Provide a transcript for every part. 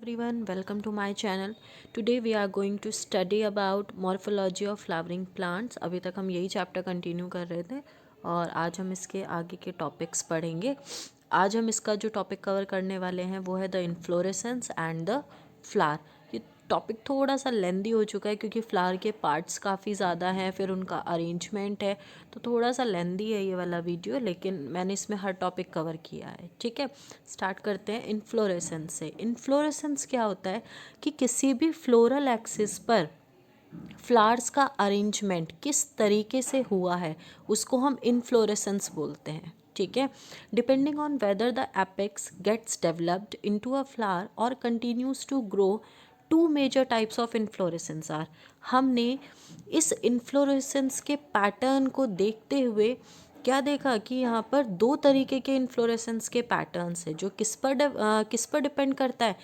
Everyone, welcome to my channel. Today we are going to study about morphology of flowering plants. अभी तक हम यही chapter continue कर रहे थे और आज हम इसके आगे के टॉपिक्स पढ़ेंगे. आज हम इसका जो टॉपिक कवर करने वाले हैं वो है the inflorescence and the flower. ये टॉपिक थोड़ा सा लेंदी हो चुका है क्योंकि फ्लावर के पार्ट्स काफ़ी ज़्यादा हैं, फिर उनका अरेंजमेंट है, तो थोड़ा सा लेंदी है ये वाला वीडियो, लेकिन मैंने इसमें हर टॉपिक कवर किया है. ठीक है, स्टार्ट करते हैं इन्फ्लोरेसेंस से. इन्फ्लोरेसेंस क्या होता है कि किसी भी फ्लोरल एक्सिस पर फ्लावर्स का अरेंजमेंट किस तरीके से हुआ है उसको हम इन्फ्लोरेसेंस बोलते हैं. ठीक है, depending on whether the apex gets developed into a flower और continues to grow, two major types of inflorescence are. हमने इस इन्फ्लोरेसेंस के पैटर्न को देखते हुए क्या देखा कि यहाँ पर दो तरीके के इन्फ्लोरेसेंस के पैटर्न्स है जो किस पर डिपेंड करता है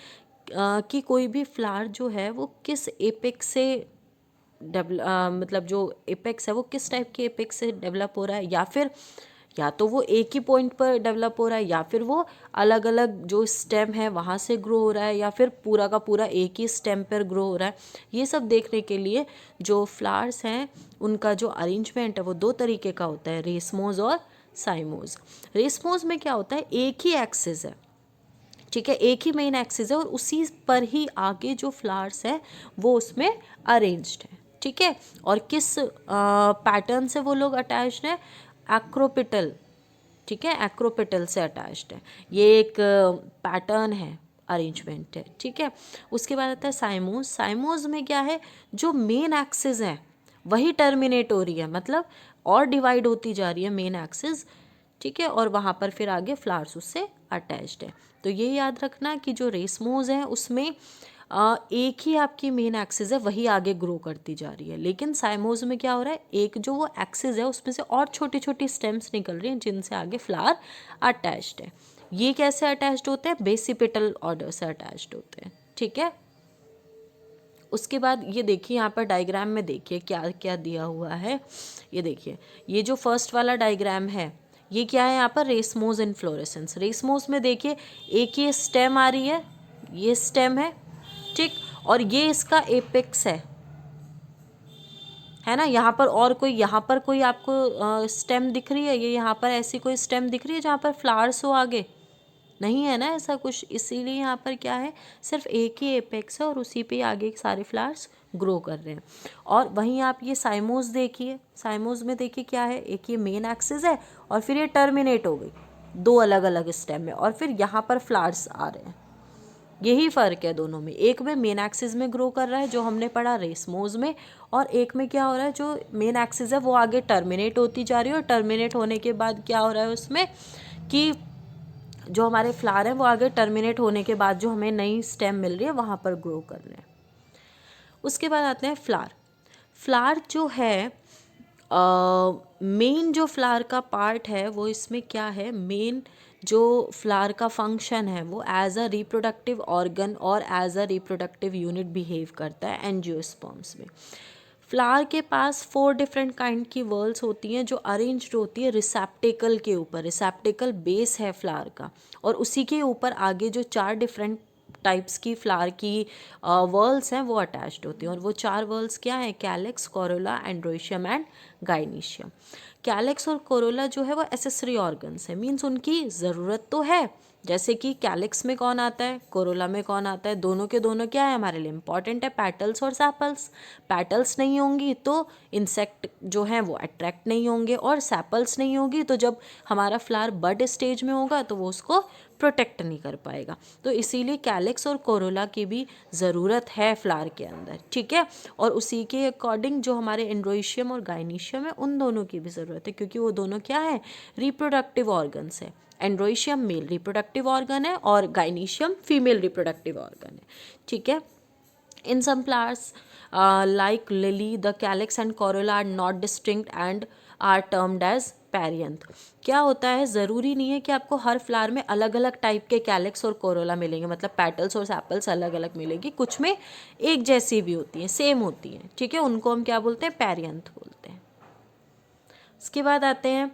कि कोई भी फ्लावर जो है वो किस एपेक्स से मतलब जो एपेक्स है वो किस टाइप के एपेक्स से डेवलप हो रहा है, या तो वो एक ही पॉइंट पर डेवलप हो रहा है, या फिर वो अलग अलग जो स्टेम है वहाँ से ग्रो हो रहा है, या फिर पूरा का पूरा एक ही स्टेम पर ग्रो हो रहा है. ये सब देखने के लिए जो फ्लावर्स हैं उनका जो अरेंजमेंट है वो दो तरीके का होता है, रेसमोज और साइमोज. रेसमोज में क्या होता है, एक ही एक्सिस है. ठीक है, एक ही मेन एक्सिस है और उसी पर ही आगे जो फ्लावर्स है वो उसमें अरेंज्ड है. ठीक है, और किस पैटर्न से वो लोग अटैच्ड है, एक्रोपिटल. ठीक है, एक्रोपिटल से अटैच्ड है. ये एक पैटर्न है, अरेंजमेंट है. ठीक है, उसके बाद आता है साइमोज. साइमोज में क्या है, जो मेन एक्सिस है वही टर्मिनेट हो रही है, मतलब और डिवाइड होती जा रही है मेन एक्सिस. ठीक है, और वहाँ पर फिर आगे फ्लावर्स उससे अटैच्ड है. तो ये याद रखना कि जो रेसमोज है उसमें एक ही आपकी मेन एक्सिस है वही आगे ग्रो करती जा रही है, लेकिन साइमोज में क्या हो रहा है, एक जो वो एक्सिस है उसमें से और छोटी छोटी स्टेम्स निकल रही हैं जिनसे आगे फ्लावर अटैच्ड है. ये कैसे अटैच्ड होते हैं, बेसिपिटल ऑर्डर से अटैच्ड होते हैं. ठीक है, उसके बाद ये देखिए यहाँ पर डायग्राम में देखिए क्या क्या दिया हुआ है. ये देखिए, ये जो फर्स्ट वाला डायग्राम है ये क्या है, यहाँ पर रेसमोज इन्फ्लोरेसेंस. रेसमोज में देखिए एक ये स्टेम आ रही है, ये स्टेम है. ठीक, और ये इसका एपेक्स है ना. यहाँ पर और कोई, यहाँ पर कोई आपको स्टेम दिख रही है, ये यहाँ पर ऐसी कोई स्टेम दिख रही है जहाँ पर फ्लावर्स हो आगे, नहीं है ना ऐसा कुछ. इसीलिए यहाँ पर क्या है, सिर्फ एक ही एपेक्स है और उसी पे आगे सारे फ्लावर्स ग्रो कर रहे हैं. और वहीं आप ये साइमोज देखिए, साइमोज में देखिए क्या है, एक ये मेन एक्सिस है और फिर ये टर्मिनेट हो गई दो अलग अलग स्टेम में, और फिर यहाँ पर फ्लावर्स आ रहे हैं. यही फ़र्क है दोनों में, एक में मेन एक्सिस में ग्रो कर रहा है जो हमने पढ़ा रेसमोज में, और एक में क्या हो रहा है, जो मेन एक्सिस है वो आगे टर्मिनेट होती जा रही है, और टर्मिनेट होने के बाद क्या हो रहा है उसमें कि जो हमारे फ्लावर हैं वो आगे टर्मिनेट होने के बाद जो हमें नई स्टेम मिल रही है वहाँ पर ग्रो कर रहे हैं. उसके बाद आते हैं फ्लावर. फ्लावर जो है, मेन जो फ्लावर का पार्ट है वो इसमें क्या है, मेन जो फ्लावर का फंक्शन है वो एज अ रिप्रोडक्टिव ऑर्गन और as a reproductive unit behave करता है एंजियोस्पर्म्स में. फ्लावर के पास 4 डिफरेंट काइंड की वर्ल्स होती हैं जो अरेंज्ड होती है रिसेप्टेकल के ऊपर. रिसेप्टेकल बेस है फ्लावर का, और उसी के ऊपर आगे जो 4 डिफरेंट टाइप्स की फ्लावर की वर्ल्स हैं वो अटैच्ड होती हैं. और वो 4 वर्ल्स क्या हैं, calyx, Corolla, androecium and gynoecium. Calyx और कोरोला जो है वो एसेसरी ऑर्गन्स है, मीन्स उनकी ज़रूरत तो है, जैसे कि कैलेक्स में कौन आता है, कोरोला में कौन आता है, दोनों के दोनों क्या है हमारे लिए इंपॉर्टेंट है, पैटल्स और सैपल्स. पैटल्स नहीं होंगी तो इंसेक्ट जो हैं वो अट्रैक्ट नहीं होंगे, और सैपल्स नहीं होगी तो जब हमारा फ्लावर बड स्टेज में होगा तो वो उसको प्रोटेक्ट नहीं कर पाएगा. तो इसीलिए कैलेक्स और कोरोला की भी ज़रूरत है फ्लावर के अंदर. ठीक है, और उसी के अकॉर्डिंग जो हमारे एंड्रोशियम और गाइनीशियम है उन दोनों की भी ज़रूरत है, क्योंकि वो दोनों क्या है, रिप्रोडक्टिव ऑर्गन्स है. एंड्रोशियम मेल रिप्रोडक्टिव ऑर्गन है और गाइनीशियम फीमेल रिप्रोडक्टिव ऑर्गन है. ठीक है, in some flowers like lily, the calyx and corolla are not distinct and are termed as पैरियंथ. क्या होता है, ज़रूरी नहीं है कि आपको हर फ्लावर में अलग अलग टाइप के कैलेक्स और कोरोला मिलेंगे, मतलब पैटल्स और सैपल्स अलग अलग मिलेगी. कुछ में एक जैसी भी होती हैं, सेम होती हैं. ठीक है, उनको हम क्या बोलते हैं, पैरियंथ बोलते हैं. उसके बाद आते हैं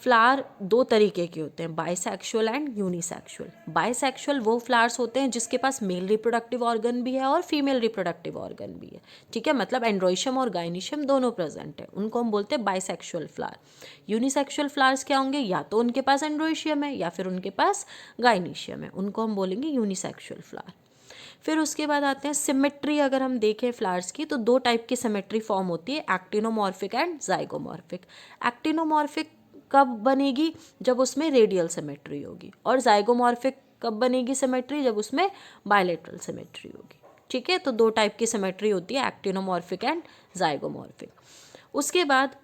फ्लावर दो तरीके के होते हैं, बाइसेक्सुअल एंड यूनिसेक्सुअल। बाइसेक्सुअल वो फ्लावर्स होते हैं जिसके पास मेल रिप्रोडक्टिव ऑर्गन भी है और फीमेल रिप्रोडक्टिव ऑर्गन भी है, ठीक है, मतलब एंड्रोइशियम और गाइनिशियम दोनों प्रेजेंट है, उनको हम बोलते हैं बाइसेक्सुअल फ्लावर। यूनिसेक्सुअल फ्लावर्स क्या होंगे, या तो उनके पास एंड्रोइशियम है या फिर उनके पास गाइनिशियम है, उनको हम बोलेंगे यूनिसेक्सुअल फ्लावर। फिर उसके बाद आते हैं सिमेट्री। अगर हम देखें फ्लावर्स की तो दो टाइप की सिमेट्री फॉर्म होती है, एक्टिनोमॉर्फिक एंड जाइगोमॉर्फिक। एक्टिनोमॉर्फिक कब बनेगी, जब उसमें रेडियल सिमेट्री होगी, और जाइगोमॉर्फिक कब बनेगी सिमेट्री, जब उसमें बायलेटरल सिमेट्री होगी, ठीक है। तो दो टाइप की सिमेट्री होती है, एक्टिनोमॉर्फिक एंड जाइगोमॉर्फिक। उसके बाद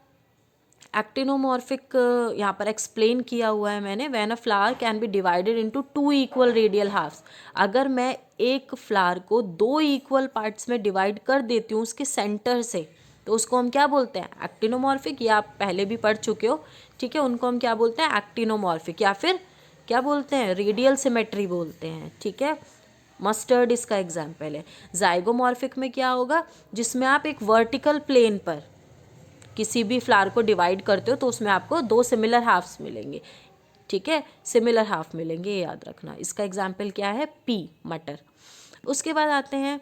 एक्टिनोमॉर्फिक यहाँ पर एक्सप्लेन किया हुआ है मैंने, when a flower can be divided into 2 equal radial halves. अगर मैं एक फ्लावर को 2 इक्वल पार्ट्स में डिवाइड कर देती हूँ उसके सेंटर से, तो उसको हम क्या बोलते हैं, एक्टिनोमॉर्फिक। ये आप पहले भी पढ़ चुके हो, ठीक है, उनको हम क्या बोलते हैं, एक्टिनोमॉर्फिक, या फिर क्या बोलते हैं, रेडियल सिमेट्री बोलते हैं, ठीक है। मस्टर्ड इसका एग्जाम्पल है। जाइगोमॉर्फिक में क्या होगा, जिसमें आप एक वर्टिकल प्लेन पर किसी भी फ्लावर को डिवाइड करते हो तो उसमें आपको 2 सिमिलर हाफ्स मिलेंगे, ठीक है, सिमिलर हाफ मिलेंगे, ये याद रखना। इसका एग्जाम्पल क्या है, पी, मटर। उसके बाद आते हैं,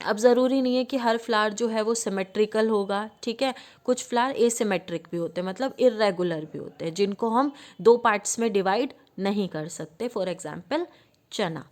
अब ज़रूरी नहीं है कि हर फ्लावर जो है वो सिमेट्रिकल होगा, ठीक है, कुछ फ्लावर एसिमेट्रिक भी होते हैं, मतलब इरेगुलर भी होते हैं, जिनको हम 2 पार्ट्स में डिवाइड नहीं कर सकते, फॉर एग्जाम्पल चना।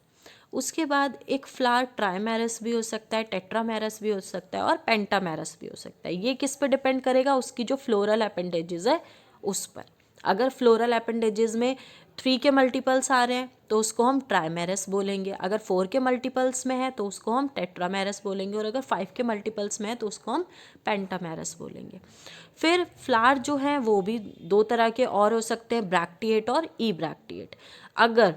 उसके बाद एक फ्लावर ट्राइमेरस भी हो सकता है, टेट्रामेरस भी हो सकता है और पेंटामेरस भी हो सकता है। ये किस पर डिपेंड करेगा, उसकी जो फ्लोरल अपेंडेजेस है उस पर। अगर फ्लोरल अपेंडेजेस में 3 के मल्टीपल्स आ रहे हैं तो उसको हम ट्राइमेरस बोलेंगे, अगर 4 के मल्टीपल्स में है तो उसको हम टेट्रामेरस बोलेंगे, और अगर 5 के मल्टीपल्स में है तो उसको हम पेंटामेरस बोलेंगे। फिर फ्लावर जो हैं वो भी 2 तरह के और हो सकते हैं, ब्रैक्टिएट और ई ब्रैक्टिएट। अगर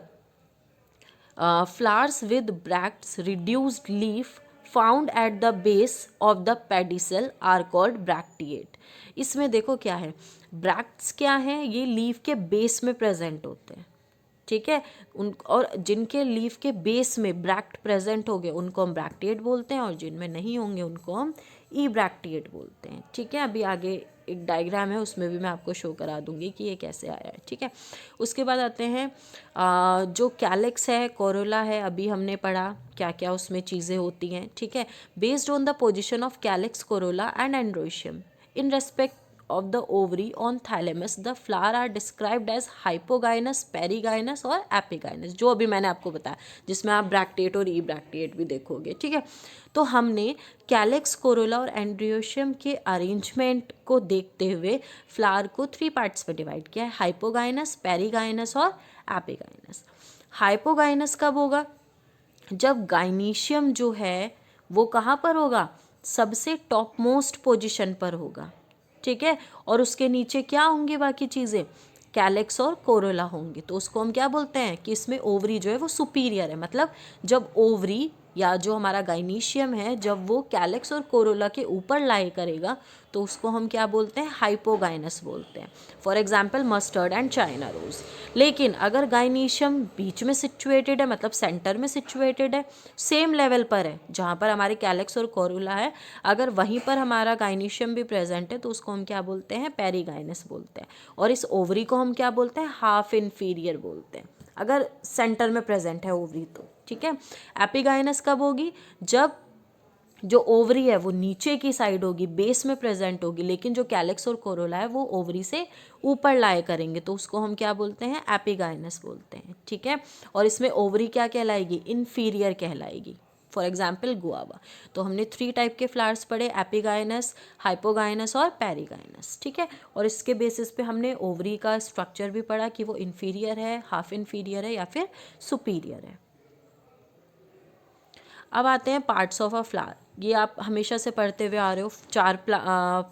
flowers with bracts reduced leaf found at the base of the pedicel are called bracteate। इसमें देखो क्या है, ब्रैक्ट्स क्या हैं, ये लीफ के बेस में प्रेजेंट होते हैं, ठीक है, उन और जिनके लीफ के बेस में ब्रैक्ट प्रेजेंट हो गए उनको हम ब्रैक्टिएट बोलते हैं, और जिनमें नहीं होंगे उनको हम ई ब्रैक्टिएट बोलते हैं, ठीक है। अभी आगे एक डायग्राम है उसमें भी मैं आपको शो करा दूंगी कि ये कैसे आया है, ठीक है। उसके बाद आते हैं जो कैलिक्स है, कोरोला है, अभी हमने पढ़ा क्या क्या उसमें चीज़ें होती हैं, ठीक है। Based on the position of calyx, Corolla and androecium in respect of the ovary on thalamus, the flower are described as hypogynous, perigynous और epigynous, जो अभी मैंने आपको बताया, जिसमें आप ब्रैक्टिएट और ई ब्रैक्टिएट भी देखोगे, ठीक है। तो हमने कैलिक्स, कोरोला और एंड्रोशियम के अरेंजमेंट को देखते हुए फ्लावर को 3 पार्ट्स में डिवाइड किया है, हाइपोगाइनस, पेरिगाइनस और एपिगाइनस। हाइपोगाइनस कब होगा, जब गाइनीशियम जो है वो कहाँ पर होगा, सबसे टॉप मोस्ट पोजिशन पर होगा, ठीक है, और उसके नीचे क्या होंगे बाकी चीज़ें, कैलिक्स और कोरोला होंगे। तो उसको हम क्या बोलते हैं कि इसमें ओवरी जो है वो सुपीरियर है, मतलब जब ओवरी या जो हमारा गाइनीशियम है जब वो कैलिक्स और कोरोला के ऊपर लाई करेगा तो उसको हम क्या बोलते हैं, हाइपोगाइनस बोलते हैं। For example mustard and China rose. लेकिन अगर गाइनीशियम बीच में सिचुएटेड है, मतलब सेंटर में सिचुएटेड है, सेम लेवल पर है जहाँ पर हमारे कैलिक्स और कोरोला है, अगर वहीं पर हमारा गाइनीशियम भी प्रेजेंट है तो उसको हम क्या बोलते हैं, पेरीगाइनस बोलते हैं। और इस ओवरी को हम क्या बोलते हैं, हाफ इन्फीरियर बोलते हैं, अगर सेंटर में प्रेजेंट है ओवरी तो, ठीक है। एपिगाइनस कब होगी, जब जो ओवरी है वो नीचे की साइड होगी, बेस में प्रेजेंट होगी, लेकिन जो कैलिक्स और कोरोला है वो ओवरी से ऊपर लाए करेंगे, तो उसको हम क्या बोलते हैं, एपिगाइनस बोलते हैं, ठीक है। और इसमें ओवरी क्या कहलाएगी, इन्फीरियर कहलाएगी, फॉर एग्जाम्पल गुआवा। तो हमने 3 टाइप के फ्लावर्स पढ़े, एपिगाइनस, हाइपोगाइनस और पेरिगाइनस, ठीक है। और इसके बेसिस पे हमने ओवरी का स्ट्रक्चर भी पढ़ा कि वो इन्फीरियर है, हाफ इन्फीरियर है या फिर सुपीरियर है। अब आते हैं पार्ट्स ऑफ अ फ्लावर। ये आप हमेशा से पढ़ते हुए आ रहे हो, 4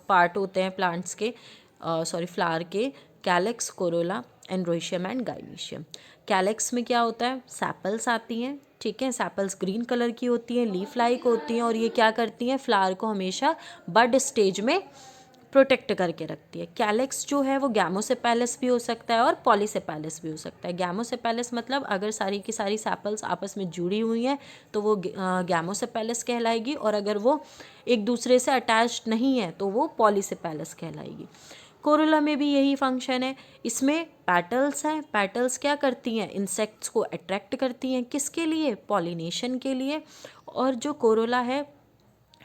पार्ट होते हैं प्लांट्स के, फ्लावर के, calyx, Corolla, androecium and gynoecium. Calyx में क्या होता है, सैपल्स आती हैं, ठीक है, सैपल्स ग्रीन कलर की होती हैं, लीफ लाइक होती हैं, और ये क्या करती हैं, फ्लावर को हमेशा बड स्टेज में प्रोटेक्ट करके रखती है। कैलिक्स जो है वो गैमोसेपेलस भी हो सकता है और पॉलीसेपेलस भी हो सकता है। गैमोसेपेलस मतलब अगर सारी की सारी सैपल्स आपस में जुड़ी हुई हैं तो वो गैमोसेपेलस कहलाएगी, और अगर वो एक दूसरे से अटैच्ड नहीं है तो वो पॉलीसेपेलस कहलाएगी। कोरोला में भी यही फंक्शन है। इसमें पेटल्स हैं, पेटल्स क्या करती हैं, इंसेक्ट्स को अट्रैक्ट करती हैं, किसके लिए, पॉलिनेशन के लिए। और जो कोरोला है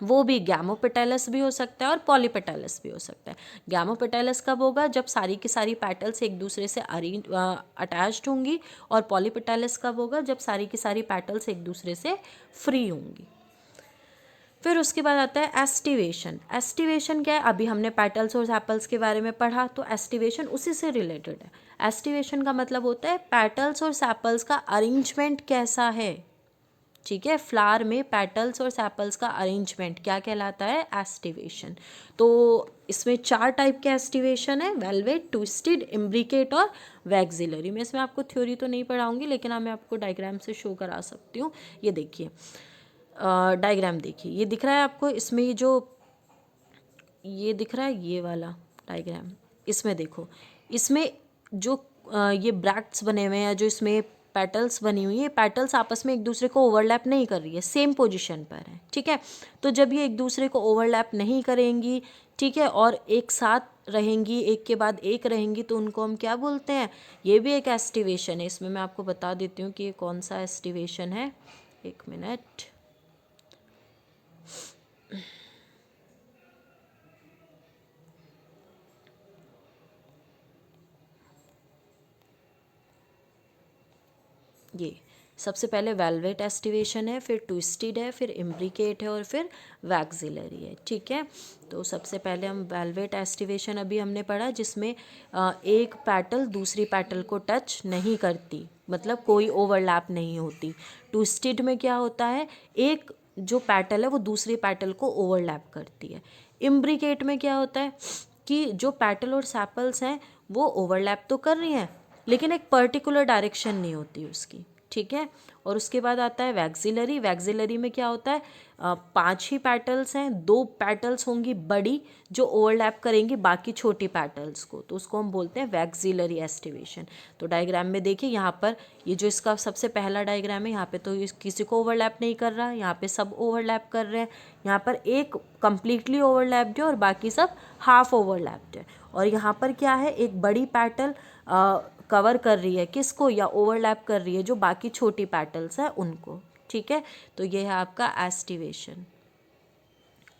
वो भी गैमोपेटैलस भी हो सकता है और पॉलीपेटैलस भी हो सकता है। गैमोपेटैलस कब होगा, जब सारी की सारी पेटल्स एक दूसरे से अटैच्ड होंगी, और पॉलीपेटैलस कब होगा, जब सारी की सारी पेटल्स एक दूसरे से फ्री होंगी। फिर उसके बाद आता है एस्टिवेशन। एस्टिवेशन क्या है, अभी हमने पेटल्स और सेपल्स के बारे में पढ़ा, तो एस्टिवेशन उसी से रिलेटेड है। एस्टिवेशन का मतलब होता है पेटल्स और सेपल्स का अरेंजमेंट कैसा है, ठीक है। फ्लावर में पेटल्स और सेपल्स का अरेंजमेंट क्या कहलाता है, एस्टिवेशन। तो इसमें 4 टाइप के एस्टिवेशन है, वेलवेट, ट्विस्टेड, इम्ब्रिकेट और वैक्सिलरी। मैं इसमें आपको थ्योरी तो नहीं पढ़ाऊंगी, लेकिन मैं आपको डायग्राम से शो करा सकती हूँ। ये देखिए डायग्राम देखिए, ये दिख रहा है आपको, इसमें ये दिख रहा है, ये वाला डायग्राम, इसमें देखो, इसमें जो ये ब्रैक्ट्स बने हुए हैं, जो इसमें पेटल्स बनी हुई है, पेटल्स आपस में एक दूसरे को ओवरलैप नहीं कर रही है, सेम पोजीशन पर है, ठीक है। तो जब ये एक दूसरे को ओवरलैप नहीं करेंगी, ठीक है, और एक साथ रहेंगी, एक के बाद एक रहेंगी, तो उनको हम क्या बोलते हैं, ये भी एक एस्टिवेशन है। इसमें मैं आपको बता देती हूँ कि ये कौन सा एस्टिवेशन है, 1 मिनट। ये सबसे पहले वेलवेट एस्टिवेशन है, फिर ट्विस्टेड है, फिर इम्ब्रिकेट है और फिर वैक्सिलरी है, ठीक है। तो सबसे पहले हम वेलवेट एस्टिवेशन अभी हमने पढ़ा, जिसमें एक पेटल दूसरी पेटल को टच नहीं करती, मतलब कोई ओवरलैप नहीं होती। ट्विस्टेड में क्या होता है, एक जो पेटल है वो दूसरी पेटल को ओवरलैप करती है। इम्ब्रिकेट में क्या होता है कि जो पेटल और सेपल्स हैं वो ओवरलैप तो कर रही हैं, लेकिन एक पर्टिकुलर डायरेक्शन नहीं होती उसकी, ठीक है। और उसके बाद आता है वैक्सिलरी। वैक्सिलरी में क्या होता है, 5 ही पेटल्स हैं, 2 पेटल्स होंगी बड़ी जो ओवरलैप करेंगी बाकी छोटी पेटल्स को, तो उसको हम बोलते हैं वैक्सिलरी एस्टिवेशन। तो डायग्राम में देखिए, यहाँ पर ये जो इसका सबसे पहला डायग्राम है, यहाँ पे तो किसी को ओवरलैप नहीं कर रहा, यहाँ पे सब ओवरलैप कर रहे हैं। यहाँ पर एक कम्प्लीटली ओवरलैप्ड है और बाकी सब हाफ ओवरलैप्ड है। और यहाँ पर क्या है, एक बड़ी पेटल कवर कर रही है किसको, या ओवरलैप कर रही है जो बाकी छोटी पेटल्स हैं उनको, ठीक है। तो ये है आपका एस्टिवेशन।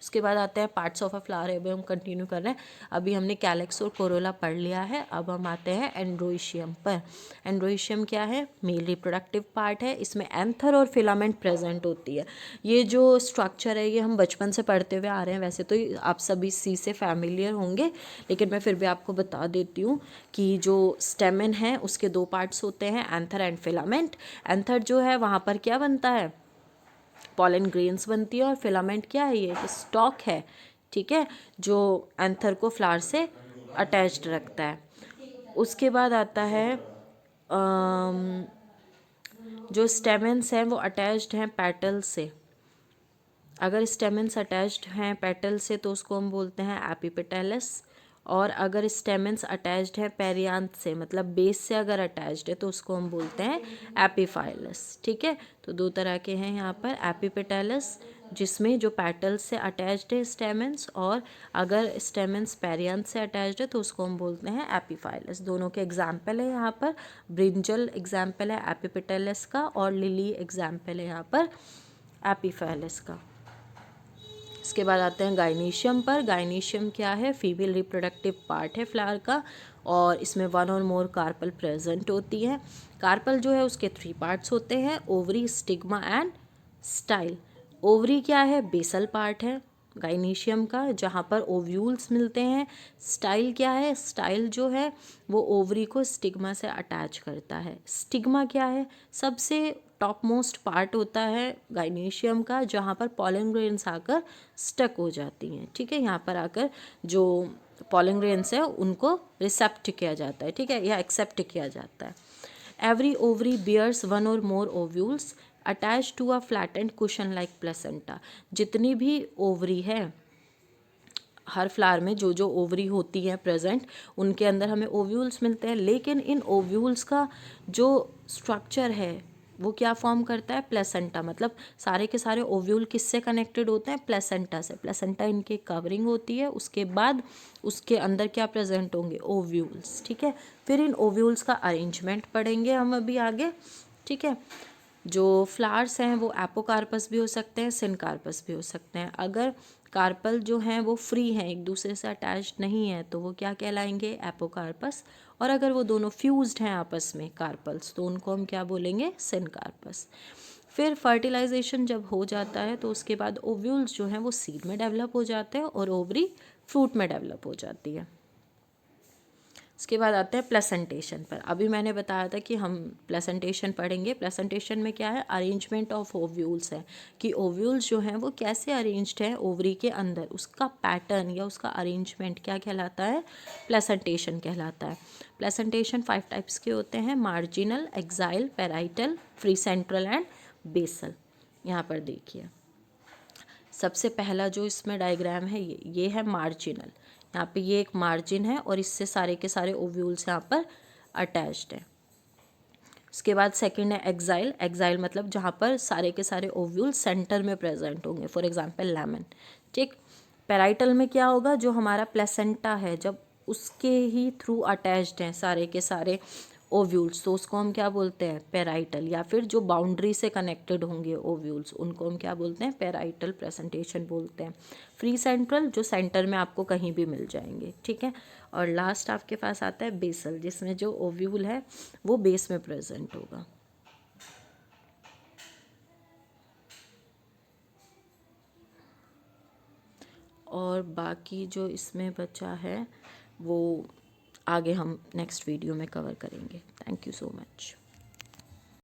उसके बाद आते हैं पार्ट्स ऑफ अ फ्लावर। अभी हम कंटिन्यू कर रहे हैं, अभी हमने कैलेक्स और कोरोला पढ़ लिया है, अब हम आते हैं एंड्रोइशियम पर। एंड्रोइशियम क्या है, मेल रिप्रोडक्टिव पार्ट है, इसमें एंथर और फिलामेंट प्रेजेंट होती है। ये जो स्ट्रक्चर है ये हम बचपन से पढ़ते हुए आ रहे हैं, वैसे तो आप सभी सी से फैमिलियर होंगे, लेकिन मैं फिर भी आपको बता देती हूँ कि जो स्टेमन है उसके 2 पार्ट्स होते हैं, एंथर एंड फिलामेंट। एंथर जो है वहाँ पर क्या बनता है, पॉलन ग्रेन्स बनती है, और फिलामेंट क्या है, ये स्टॉक है, ठीक है, जो एंथर को फ्लावर से अटैच्ड रखता है। उसके बाद आता है जो स्टेमेंस हैं वो अटैच्ड हैं पेटल से। अगर स्टेमेंस अटैच्ड हैं पेटल से तो उसको हम बोलते हैं एपिपेटैलस, और अगर स्टेमेंस अटैच्ड है पेरियांथ से, मतलब बेस से अगर अटैच्ड है, तो उसको हम बोलते हैं एपीफाइलस, ठीक है। तो 2 तरह के हैं यहाँ पर, एपिपेटैलस जिसमें जो पेटल्स से अटैच्ड है स्टेमेंस, और अगर स्टेमेंस पेरियांथ से अटैच्ड है तो उसको हम बोलते हैं एपीफाइलस। दोनों के एग्जाम्पल है यहाँ पर, ब्रिंजल एग्जाम्पल है एपिपेटैलस का, और लिली एग्जाम्पल है यहाँ पर एपीफाइलस का। इसके बाद आते हैं गाइनीशियम पर। गाइनीशियम क्या है, फीमेल रिप्रोडक्टिव पार्ट है फ्लावर का, और इसमें 1 और मोर कार्पल प्रेजेंट होती है। कार्पल जो है उसके 3 पार्ट्स होते हैं, ovary, stigma and style. Ovary क्या है, बेसल पार्ट है गाइनीशियम का, जहाँ पर ओव्यूल्स मिलते हैं। स्टाइल क्या है, स्टाइल जो है वो ओवरी को स्टिग्मा से अटैच करता है। स्टिग्मा क्या है, सबसे टॉप मोस्ट पार्ट होता है गाइनीशियम का, जहाँ पर पॉलन ग्रेन्स आकर स्टक हो जाती हैं, ठीक है। यहाँ पर आकर जो पॉलन ग्रेन्स है उनको रिसेप्ट किया जाता है, ठीक है, या एक्सेप्ट किया जाता है। एवरी ओवरी बियर्स 1 और more ovules attach to a flattened cushion like placenta. जितनी भी ओवरी है, हर फ्लावर में जो जो ओवरी होती है प्रेजेंट, उनके अंदर हमें ओव्यूल्स मिलते हैं, लेकिन इन ओव्यूल्स का जो स्ट्रक्चर है वो क्या फॉर्म करता है, प्लेसेंटा। मतलब सारे के सारे ओव्यूल किससे कनेक्टेड होते हैं, प्लेसेंटा से। प्लेसेंटा इनकी कवरिंग होती है, उसके बाद उसके अंदर क्या प्रेजेंट होंगे, ओव्यूल्स। ठीक है, फिर इन ओव्यूल्स का अरेंजमेंट पढ़ेंगे हम अभी आगे। ठीक है, जो फ्लावर्स हैं वो एपोकार्पस भी हो सकते हैं, सिनकार्पस भी हो सकते हैं। अगर कार्पल जो हैं वो फ्री हैं, एक दूसरे से अटैच्ड नहीं है, तो वो क्या कहलाएंगे, एपोकार्पस। और अगर वो दोनों फ्यूज्ड हैं आपस में, कार्पल्स, तो उनको हम क्या बोलेंगे, सिनकार्पस। फिर फर्टिलाइजेशन जब हो जाता है तो उसके बाद ओव्यूल्स जो हैं वो सीड में डेवलप हो जाते हैं और ओवरी फ्रूट में डेवलप हो जाती है। इसके बाद आते हैं प्लेसेंटेशन पर। अभी मैंने बताया था कि हम प्लेसेंटेशन पढ़ेंगे। प्लेसेंटेशन में क्या है, अरेंजमेंट ऑफ ओव्यूल्स है, कि ओव्यूल्स जो हैं वो कैसे अरेंज्ड हैं ओवरी के अंदर, उसका पैटर्न या उसका अरेंजमेंट क्या कहलाता है, प्लेसेंटेशन कहलाता है। प्लेसेंटेशन 5 टाइप्स के होते हैं, marginal, axile, parietal, free central and basal. यहाँ पर देखिए सबसे पहला जो इसमें डायग्राम है ये है मार्जिनल। यहाँ पे ये एक मार्जिन है और इससे सारे के सारे ओव्यूल्स यहाँ पर अटैच्ड हैं। उसके बाद सेकंड है एक्साइल। एक्साइल मतलब जहाँ पर सारे के सारे ओव्यूल सेंटर में प्रेजेंट होंगे, फॉर एग्जांपल लेमन। ठीक, पेराइटल में क्या होगा, जो हमारा प्लेसेंटा है जब उसके ही थ्रू अटैच्ड हैं सारे के सारे ओव्यूल्स, तो उसको हम क्या बोलते हैं, पेराइटल। या फिर जो बाउंड्री से कनेक्टेड होंगे ओव्यूल्स, उनको हम क्या बोलते हैं, पेराइटल प्रेजेंटेशन बोलते हैं। फ्री सेंट्रल, जो सेंटर में आपको कहीं भी मिल जाएंगे। ठीक है, और लास्ट आपके पास आता है बेसल, जिसमें जो ओव्यूल है वो बेस में प्रेजेंट होगा। और बाकी जो इसमें बचा है वो आगे हम नेक्स्ट वीडियो में कवर करेंगे। Thank you so much.